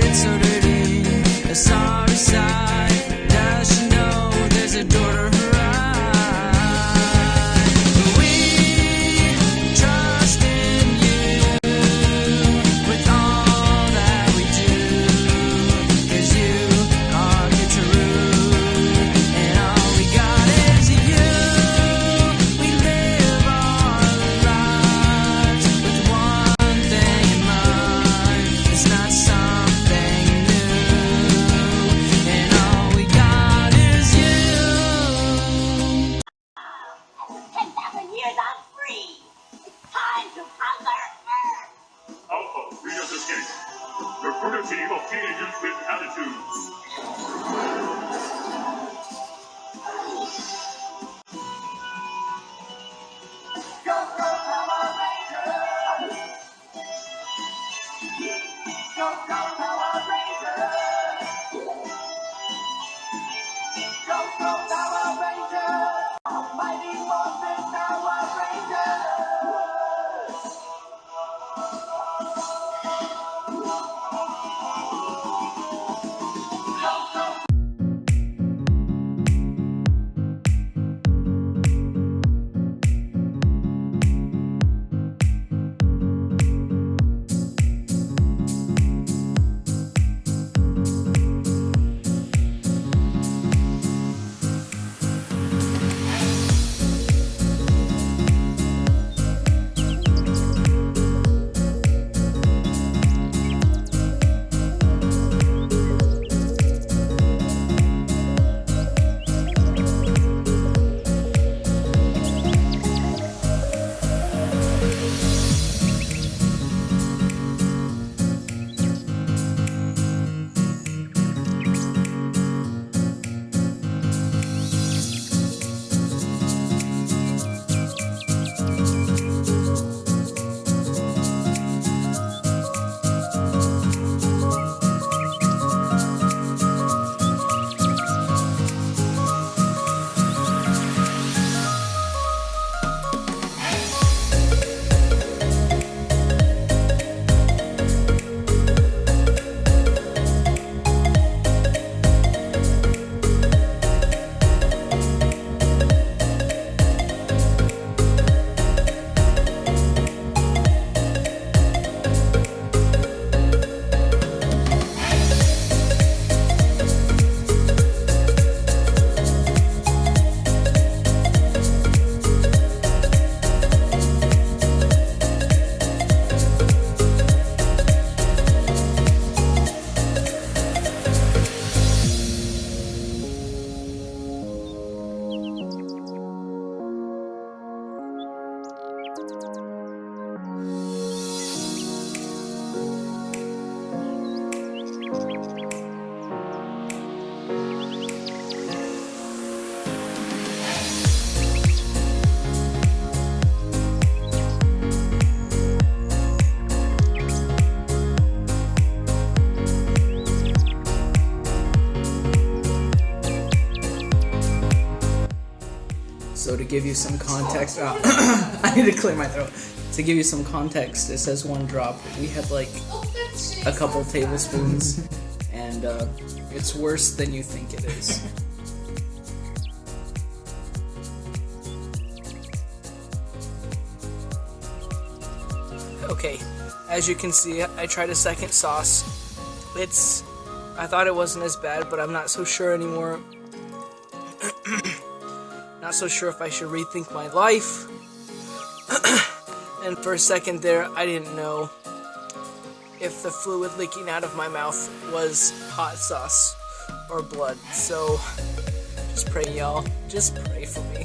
it's so dirty. I saw her decide. Does she know there's a door to her eye? We trust in you with all that we do, 'cause you are the truth, and all we got is you. We live our lives with one thing in mind. It's not something new, and all we got is you. 10,000 years on free. Time to conquer Earth. Alpha, read us escape. Recruit a team of teenagers with attitudes. Go, go, Power Rangers! Go, go, Power Rangers! Go, go, Power Rangers! Mighty Morphin Power Rangers! So to give you some context, I need to clear my throat. To give you some context, it says 1 drop. We had like a couple tablespoons, and it's worse than you think it is. Okay, as you can see, I tried a second sauce. I thought it wasn't as bad, but I'm not so sure anymore. Not so sure if I should rethink my life. And for a second there, I didn't know if the fluid leaking out of my mouth was hot sauce or blood. So, just pray, y'all. Just pray for me.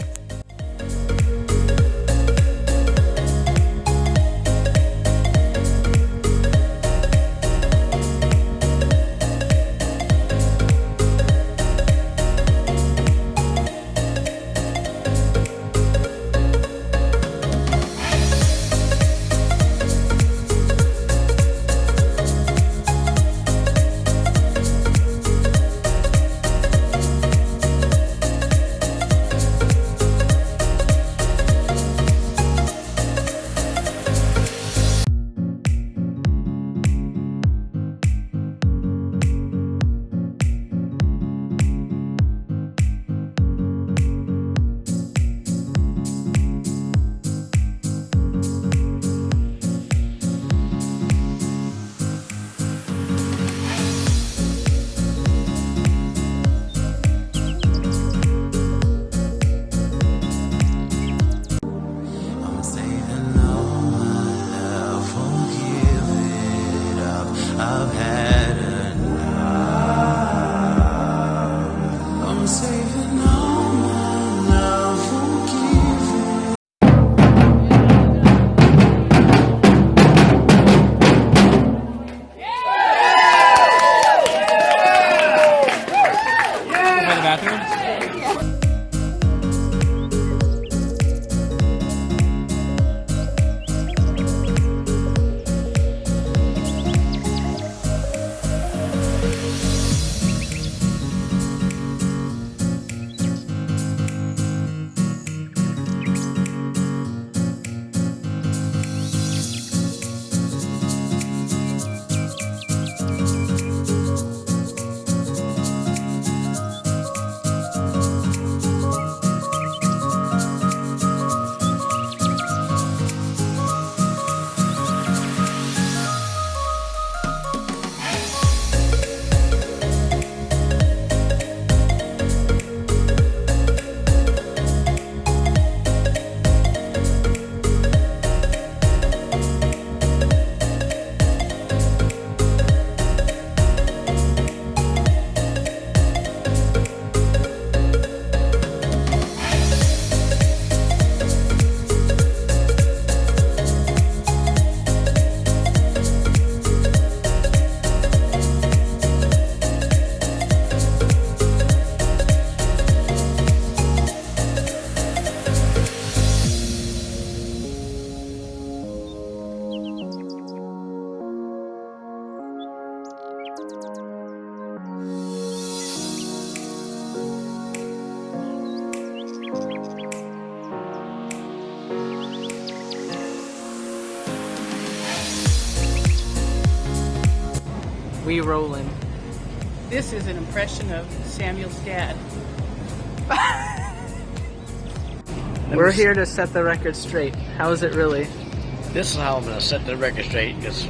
We rolling. This is an impression of Samuel's dad. We're here to set the record straight. How is it really? This is how I'm going to set the record straight, because